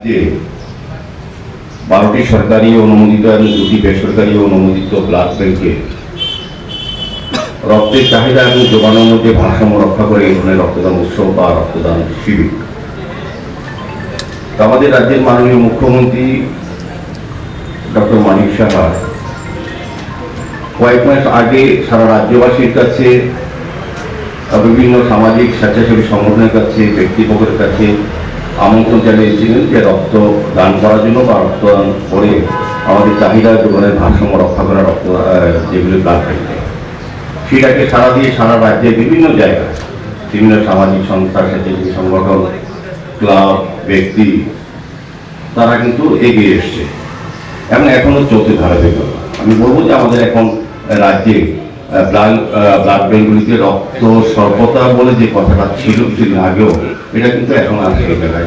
যে 12টি সরকারি অনুমোদিত এবং 2টি বেসরকারি অনুমোদিত ব্লাড ব্যাংকে রক্তের চাহিদা এবং যোগানোর মধ্যে ভারসাম্য রক্ষা করে এই ধরনের রক্তদান উৎসব বা রক্তদান শিবির। আমাদের রাজ্যের মাননীয় মুখ্যমন্ত্রী ডক্টর মানিক সাহা কয়েক মাস আগে সারা রাজ্যবাসীর কাছে, বিভিন্ন সামাজিক স্বেচ্ছাসেবী সংগঠনের কাছে, ব্যক্তিবর্গের কাছে আমন্ত্রণ জানিয়েছিলেন যে রক্ত দান করার জন্য বা রক্তদান করে আমাদের চাহিদা যোগানের ভারসাম্য রক্ষা করা রক্ত যেগুলি ব্লাড ব্যাংক, সেটাকে সারা দিয়ে সারা রাজ্যের বিভিন্ন জায়গায় বিভিন্ন সামাজিক সংস্থা, স্বেচ্ছাসেবী সংগঠন, ক্লাব, ব্যক্তি তারা কিন্তু এগিয়ে এসছে এবং এখনো চলতে ধারাবাহিকতা। আমি বলবো যে আমাদের এখন রাজ্যে ব্লাড ব্যাংকগুলিতে রক্ত স্বল্পতা বলে যে কথাটা ছিল কিছুদিন আগেও, এটা কিন্তু এখন আর সেই জায়গায়